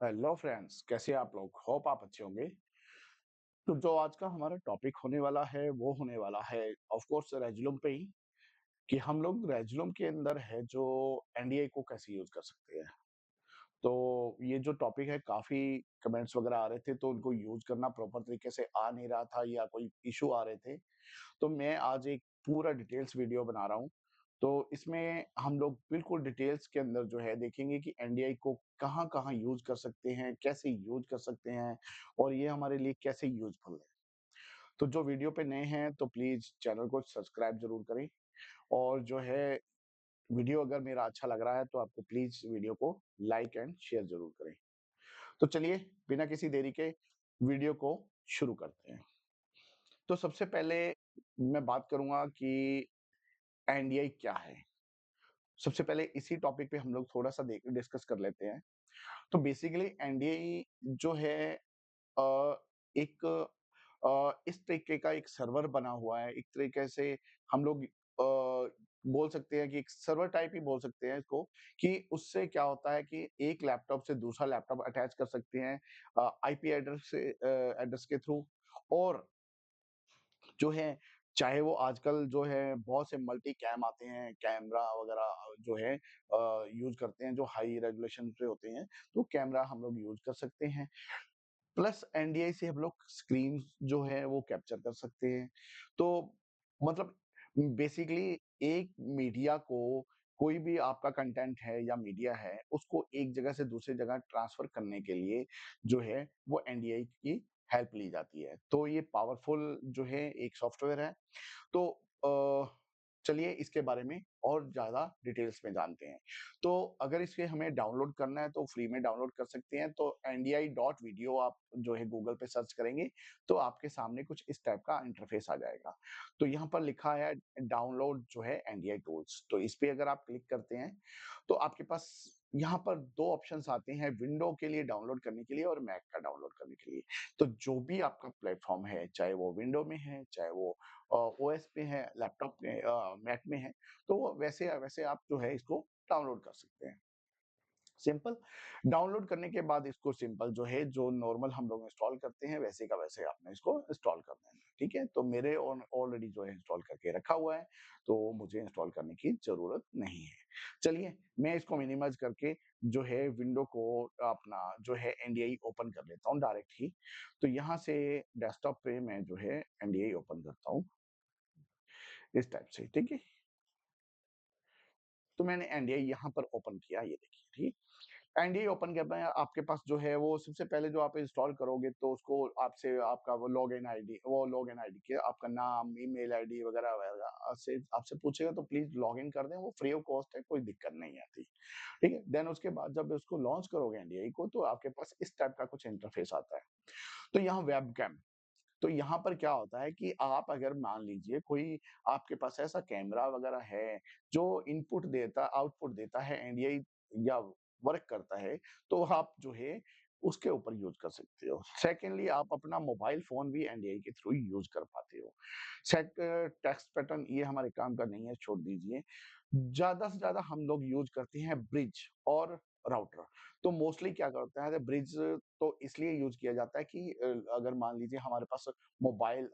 Hello friends, कैसे हैं आप लोग? होप आप अच्छे होंगे। तो जो आज का हमारा टॉपिक होने वाला है, वो होने वाला है ऑफ कोर्स रेज़्यूमे पे ही कि हम लोग रेज़्यूमे के अंदर है जो एनडीए को कैसे यूज़ कर सकते हैं। तो ये जो टॉपिक है काफ़ी कमेंट्स वगैरह आ रहे थे, तो उनको यूज़ करना प्रॉपर तरीके से आ नहीं रहा था या कोई इश्यू आ रहे थे। तो मैं आज एक पूरा डिटेल्स वीडियो बना रहा हूँ। तो इसमें हम लोग बिल्कुल डिटेल्स के अंदर जो है देखेंगे कि एनडीआई को कहाँ-कहाँ यूज़ कर सकते हैं, कैसे यूज़ कर सकते हैं और ये हमारे लिए कैसे यूज़फुल है। तो जो वीडियो पे नए हैं तो प्लीज़ चैनल को सब्सक्राइब ज़रूर करें और जो है वीडियो अगर मेरा अच्छा लग रहा है तो आपको प्लीज़ वीडियो को लाइक एंड शेयर ज़रूर करें। तो चलिए बिना किसी देरी के वीडियो को शुरू करते हैं। तो सबसे पहले मैं बात करूँगा कि एनडीआई क्या है? सबसे पहले इसी टॉपिक पे हम लोग थोड़ा-सा देख डिस्कस कर लेते हैं। तो बेसिकली एनडीआई जो है अ, एक इस तरीके का एक सर्वर बना हुआ है, एक तरीके से हम लोग बोल सकते हैं कि एक सर्वर टाइप ही बोल सकते हैं इसको कि उससे क्या होता है कि एक लैपटॉप से दूसरा लैपटॉप अटैच कर सकते हैं आईपी एड्रेस के थ्रू और जो है, चाहे वो आजकल जो है बहुत से मल्टी कैम आते हैं, कैमरा वगैरह जो है यूज़ करते हैं, जो हाई रेज़ोल्यूशन पे होते हैं, तो कैमरा हम लोग यूज़ कर सकते हैं। प्लस एनडीआई से हम लोग स्क्रीन जो है वो कैप्चर कर सकते हैं। तो मतलब बेसिकली एक मीडिया को कोई भी आपका कंटेंट है या मीडिया है, उसको एक जगह से दूसरी जगह ट्रांसफ़र करने के लिए जो है वो एनडीआई की हेल्प ली जाती है। तो ये पावरफुल जो है एक सॉफ्टवेयर है। तो चलिए इसके बारे में और ज़्यादा डिटेल्स में जानते हैं। तो अगर इसे हमें डाउनलोड करना है तो फ्री में डाउनलोड कर सकते हैं। तो NDI.video आप जो है गूगल पे सर्च करेंगे तो आपके सामने कुछ इस टाइप का इंटरफेस आ जाएगा। तो यहाँ पर लिखा है डाउनलोड जो है एनडीआई टूल्स। तो इस पे अगर आप क्लिक करते हैं तो आपके पास यहाँ पर 2 ऑप्शंस आते हैं विंडो के लिए डाउनलोड करने के लिए और मैक का डाउनलोड करने के लिए। तो जो भी आपका प्लेटफ़ॉर्म है, चाहे वो विंडो में है, चाहे वो ओएस पे है, लैपटॉप में मैक में है, तो वो वैसे वैसे आप जो है इसको डाउनलोड कर सकते हैं। सिंपल डाउनलोड करने के बाद इसको सिंपल जो है जो नॉर्मल हम लोग इंस्टॉल करते हैं वैसे का वैसे आपने इसको इंस्टॉल कर देना है, ठीक है? तो मेरे ऑलरेडी जो है इंस्टॉल करके रखा हुआ है, तो मुझे इंस्टॉल करने की ज़रूरत नहीं है। चलिए मैं इसको मिनिमाइज़ करके जो है विंडो को अपना जो है एनडीआई ओपन कर लेता हूँ डायरेक्ट ही। तो यहाँ से डेस्कटॉप पे मैं जो है एनडीआई ओपन करता हूँ, इस टाइप से, ठीक है? तो मैंने एनडीआई यहाँ पर ओपन किया, ये देखिए, ठीक? एनडीए ओपन करना है आपके पास जो है वो सबसे पहले जो आप इंस्टॉल करोगे तो उसको आपसे आपका वो लॉगिन आईडी के आपका नाम, ईमेल आईडी वगैरह-वगैरह से आपसे पूछेगा तो प्लीज़ लॉगिन कर दें, वो फ्री ऑफ कॉस्ट है, कोई दिक्कत नहीं आती। ठीक है? देन उसके बाद जब उसको लॉन्च करोगे एनडीआई को तो आपके पास इस टाइप का कुछ इंटरफेस आता है। तो यहाँ वेबकैम तो यहाँ पर क्या होता है कि आप अगर मान लीजिए कोई आपके पास ऐसा कैमरा वगैरह है, जो इनपुट देता आउटपुट देता है एनडीआई या वर्क करता है, तो आप जो है उसके ऊपर यूज़ कर सकते हो। सेकंडली आप अपना मोबाइल फ़ोन भी एनडीआई के थ्रू यूज़ कर पाते हो। टेक्स्ट पैटर्न ये हमारे काम का नहीं है, छोड़ दीजिए। ज़्यादा से ज़्यादा हम लोग यूज़ करते हैं ब्रिज और राउटर। तो मोस्टली क्या करता है ब्रिज तो इसलिए यूज़ किया जाता है कि अगर मान लीजिए हमारे पास मोबाइल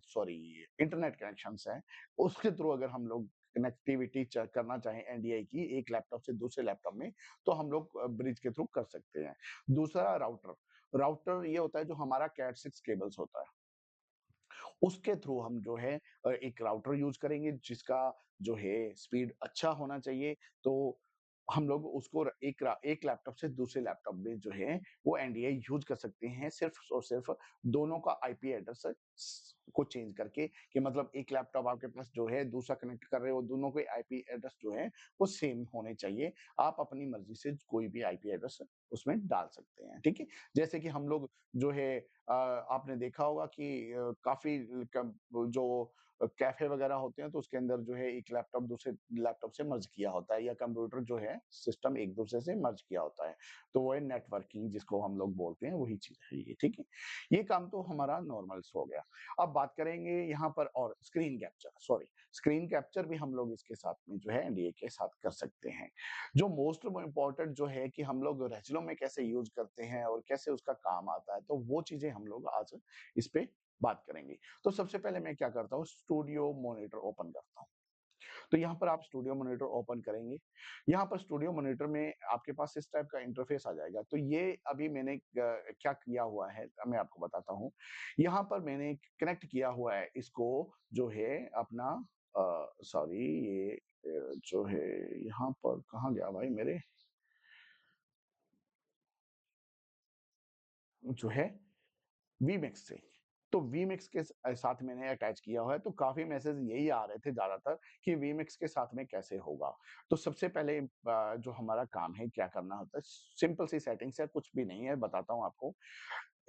सॉरी इंटरनेट कनेक्शंस हैं, उसके थ्रू अगर हम लोग कनेक्टिविटी करना चाहें एनडीआई की एक लैपटॉप से दूसरे लैपटॉप में, तो हम लोग ब्रिज के थ्रू कर सकते हैं। दूसरा राउटर, राउटर ये होता है जो हमारा कैट 6 केबल्स होता है। उसके थ्रू हम जो है एक राउटर यूज़ करेंगे जिसका जो है स्पीड अच्छा होना चाहिए, तो हम लोग उसको एक लैपटॉप से दूसरे लैपटॉप में जो है वो एनडीआई यूज़ कर सकते हैं सिर्फ़ और सिर्फ़ दोनों का आईपी एड्रेस को चेंज करके कि मतलब एक लैपटॉप आपके पास जो है दूसरा कनेक्ट कर रहे हो, दोनों के आईपी एड्रेस जो है वो सेम होने चाहिए। आप अपनी मर्ज़ी से कोई भी आईपी एड्रेस उसमें डाल सकते हैं, ठीक है? जैसे कि हम लोग जो है आपने देखा होगा कि काफ़ी कम जो कैफ़े वगैरह होते हैं तो उसके अंदर जो है एक लैपटॉप दूसरे लैपटॉप से मर्ज किया होता है या कंप्यूटर जो है सिस्टम एक-दूसरे से मर्ज किया होता है। तो वो है नेटवर्किंग जिसको हम लोग बोलते हैं वही चीज़ है ये, ठीक है? ये काम तो हमारा नॉर्मल्स हो गया। अब बात करेंगे यहाँ पर और screen capture sorry screen capture भी हम लोग इसके साथ में जो है एनडीए के साथ कर सकते हैं। जो मोस्ट इम्पोर्टेंट जो है कि हम लोग रेज़्यूमे में कैसे यूज़ करते हैं और कैसे उसका काम आता है, तो वो चीज़ें हम लोग आज इस पे बात करेंगे। तो सबसे पहले मैं क्या करता हूँ स्टूडियो मॉनिटर ओपन करता हूँ। तो यहाँ पर आप स्टूडियो मॉनिटर ओपन करेंगे। यहाँ पर स्टूडियो मॉनिटर में आपके पास इस टाइप का इंटरफ़ेस आ जाएगा। तो ये अभी मैंने क्या किया हुआ है मैं आपको बताता हूँ। यहाँ पर मैंने कनेक्ट किया हुआ है इसको जो है अपना सॉरी ये जो है यहाँ पर कहाँ गया भाई मेरे जो है वीमिक्स से। तो वीमिक्स के साथ मैंने अटैच किया हुआ है, तो काफ़ी मैसेज यही आ रहे थे ज़्यादातर कि वीमिक्स के साथ में कैसे होगा। तो सबसे पहले जो हमारा काम है, क्या करना होता है, सिंपल सी सेटिंग्स है, कुछ भी नहीं है, बताता हूँ आपको।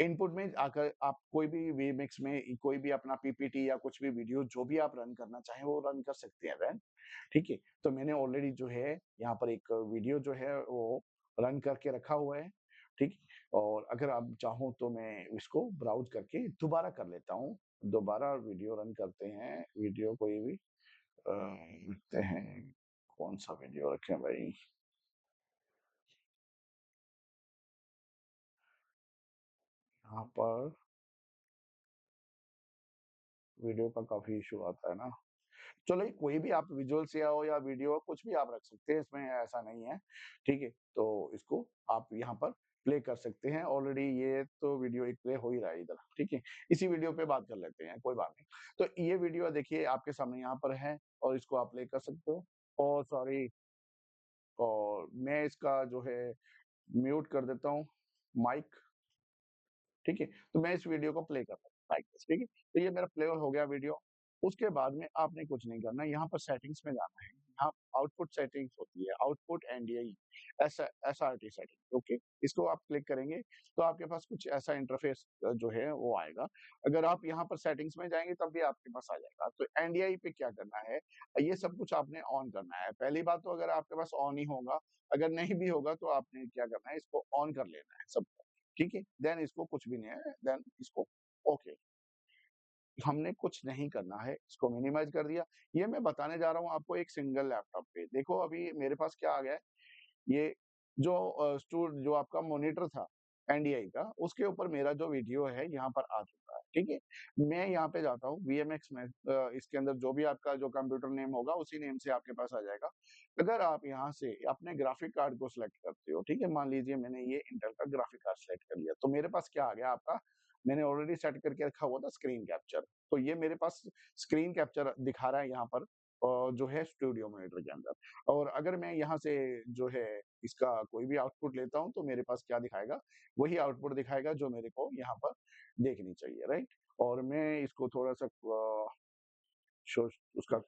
इनपुट में आकर आप कोई भी वीमिक्स में कोई भी अपना पीपीटी या कुछ भी वीडियो जो भी आप रन करना चाहें, वो रन कर सकते हैं रन, ठीक है? तो मैंने ऑलरेडी जो है यहाँ पर एक वीडियो जो है वो रन करके रखा हुआ है, ठीक? और अगर आप चाहो तो मैं इसको ब्राउज़ करके दोबारा कर लेता हूँ। दोबारा वीडियो रन करते हैं, वीडियो कोई भी लिखते हैं, कौन-सा वीडियो रखें भाई? यहाँ पर वीडियो का काफ़ी इश्यू आता है ना। चलो ये कोई भी आप विजुअल से हो या वीडियो हो, कुछ भी आप रख सकते हैं, इसमें ऐसा नहीं है, ठीक है? तो इसको आप यहाँ पर प्ले कर सकते हैं, ऑलरेडी ये तो वीडियो एक प्ले हो ही रहा है इधर, ठीक है? इसी वीडियो पे बात कर लेते हैं, कोई बात नहीं। तो ये वीडियो देखिए आपके सामने यहाँ पर है और इसको आप प्ले कर सकते हो और सॉरी और मैं इसका जो है म्यूट कर देता हूँ, माइक ठीक है? तो मैं इस वीडियो को प्ले कर रहा हूँ लाइक दिस ठीक है? तो ये मेरा प्ले हो गया वीडियो। उसके बाद में आपने कुछ नहीं करना, यहाँ पर सेटिंग्स में जाना है। यहाँ आउटपुट सेटिंग्स होती है, output NDI SRT setting okay? इसको आप क्लिक करेंगे तो आपके पास कुछ ऐसा इंटरफेस जो है वो आएगा। अगर आप यहाँ पर सेटिंग्स में जाएँगे तब भी आपके पास आ जाएगा। तो एनडीआई पे क्या करना है, ये सब कुछ आपने ऑन करना है। पहली बात तो अगर आपके पास ऑन ही होगा, अगर नहीं भी होगा तो आपने क्या करना है इसको ऑन कर लेना है सब ठीक है? देन इसको कुछ भी नहीं है, देन इसको ओके। हमने कुछ नहीं करना है, इसको मिनिमाइज़ कर दिया। ये मैं बताने जा रहा हूँ आपको एक सिंगल लैपटॉप पे। देखो अभी मेरे पास क्या आ गया है, ये जो जो आपका मॉनिटर था एनडीआई का, उसके ऊपर मेरा जो वीडियो है यहाँ पर आ चुका है, ठीक है? मैं यहाँ पे जाता हूँ वीएमएक्स में इसके अंदर जो भी आपका जो कंप्यूटर नेम होगा उसी नेम से आपके पास आ जाएगा। अगर आप यहाँ से अपने ग्राफिक कार्ड को सिलेक्ट करते हो, ठीक है? मान लीजिए मैंने ये इंटेल का ग्राफिक कार्ड सिलेक्ट कर लिया, तो मेरे पास क्या आ गया आपका, मैंने ऑलरेडी सेट करके रखा हुआ था स्क्रीन कैप्चर। तो ये मेरे पास स्क्रीन कैप्चर दिखा रहा है यहाँ पर जो है स्टूडियो मॉनिटर के अंदर। और अगर मैं यहाँ से जो है इसका कोई भी आउटपुट लेता हूँ तो मेरे पास क्या दिखाएगा, वही आउटपुट दिखाएगा जो मेरे को यहाँ पर देखनी चाहिए, राइट? और मैं इसको थोड़ा-सा शो उसका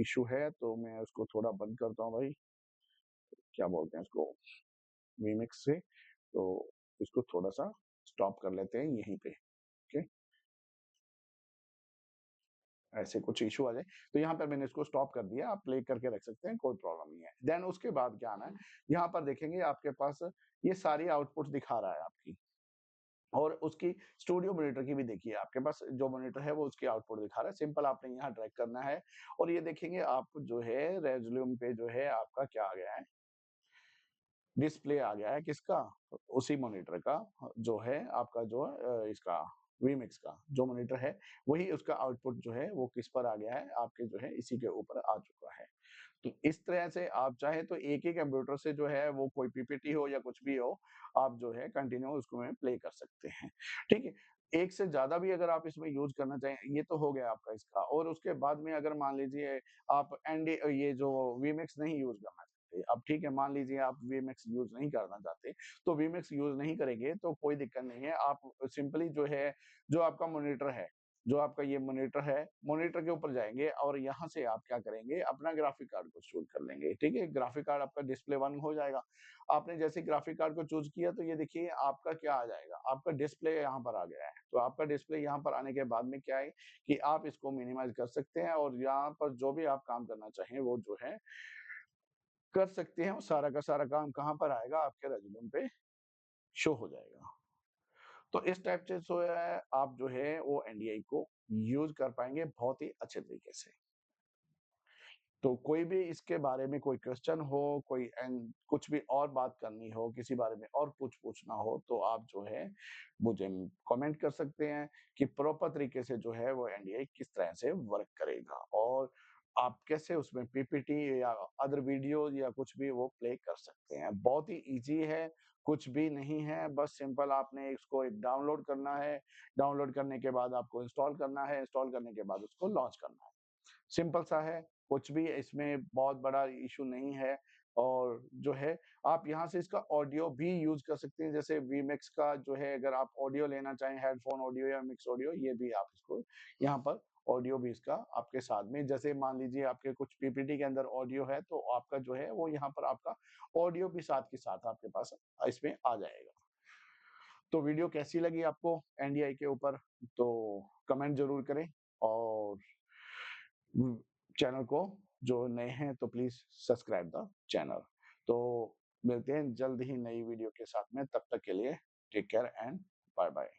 इश्यू है तो मैं उसको थोड़ा बंद करता हूँ भाई, क्या बोलते हैं इसको वीमिक्स से, तो इसको थोड़ा-सा स्टॉप कर लेते हैं यहीं पे, ओके? ऐसे कुछ इश्यू आ जाए, तो यहाँ पर मैंने इसको स्टॉप कर दिया, आप प्ले करके रख सकते हैं, कोई प्रॉब्लम नहीं है। देन उसके बाद क्या आना है, यहाँ पर देखेंगे आपके पास ये सारी आउटपुट्स दिखा रहा है आपकी और उसकी स्टूडियो मॉनिटर की भी देखिए आपके पास जो मॉनिटर है वो उसकी आउटपुट दिखा रहा है, सिंपल आपने यहाँ ड्रैग करना है और ये देखेंगे आप जो है रेज़्यूम पे जो है आपका क्या आ गया है डिस्प्ले आ गया है किसका? उसी मॉनिटर का जो है आपका जो इसका वीमिक्स का जो मॉनिटर है, वही उसका आउटपुट जो है वो किस पर आ गया है, आपके जो है इसी के ऊपर आ चुका है। तो इस तरह से आप चाहे तो एक ही कंप्यूटर से जो है वो कोई पीपीटी हो या कुछ भी हो, आप जो है कंटिन्यू उसको में प्ले कर सकते हैं। ठीक है? एक से ज़्यादा भी अगर आप इसमें यूज़ करना चाहें, ये तो हो गया आपका इसका और उसके बाद में अगर मान लीजिए आप ये जो वीमिक्स नहीं यूज़ करना चाहते, अब ठीक है मान लीजिए आप वीमिक्स यूज़ नहीं करना चाहते, तो वीमिक्स यूज़ नहीं करेंगे तो कोई दिक्कत नहीं है, आप सिंपली जो है, जो आपका मॉनिटर है जो आपका ये मॉनिटर है, मॉनिटर के ऊपर जाएँगे और यहाँ से आप क्या करेंगे, अपना ग्राफिक कार्ड को चूज़ कर लेंगे, ठीक है? ग्राफिक कार्ड आपका डिस्प्ले 1 हो जाएगा। आपने जैसे ग्राफिक कार्ड को चूज़ किया तो ये देखिए आपका क्या आ जाएगा, आपका डिस्प्ले यहाँ पर आ गया है। तो आपका डिस्प्ले यहाँ पर आने के बाद में क्या है कि आप इसको मिनिमाइज़ कर सकते हैं और यहाँ पर जो भी आप काम करना चाहें वो जो है कर सकते हैं और सारा का सारा काम कहाँ पर आएगा, आपके रेज़्यूमे पे शो हो जाएगा। तो इस टाइप से जो है आप जो है वो एनडीआई को यूज़ कर पाएँगे बहुत ही अच्छे तरीके से। तो कोई भी इसके बारे में कोई क्वेश्चन हो, कोई कुछ भी और बात करनी हो, किसी बारे में और कुछ पूछना हो, तो आप जो है मुझे कमेंट कर सकते हैं कि प्रॉपर तरीके से जो है वो एनडीआई किस तरह से वर्क करेगा और आप कैसे उसमें पीपीटी या अदर वीडियो या कुछ भी वो प्ले कर सकते हैं। बहुत ही ईज़ी है, कुछ भी नहीं है, बस सिंपल आपने इसको एक डाउनलोड करना है, डाउनलोड करने के बाद आपको इंस्टॉल करना है, इंस्टॉल करने के बाद उसको लॉन्च करना है। सिंपल सा है, कुछ भी इसमें बहुत बड़ा इश्यू नहीं है और जो है आप यहाँ से इसका ऑडियो भी यूज़ कर सकते हैं, जैसे वीमिक्स का जो है अगर आप ऑडियो लेना चाहें हेडफ़ोन ऑडियो या मिक्स ऑडियो ये भी आप इसको यहाँ पर ऑडियो भी इसका आपके साथ में जैसे मान लीजिए आपके कुछ पीपीटी के अंदर ऑडियो है, तो आपका जो है वो यहाँ पर आपका ऑडियो भी साथ के साथ आपके पास इसमें आ जाएगा। तो वीडियो कैसी लगी आपको एनडीआई के ऊपर? तो कमेंट ज़रूर करें और चैनल को जो नए हैं तो प्लीज़ सब्सक्राइब द चैनल। तो मिलते हैं जल्द ही नई वीडियो के साथ में, तब तक के लिए take care and bye bye.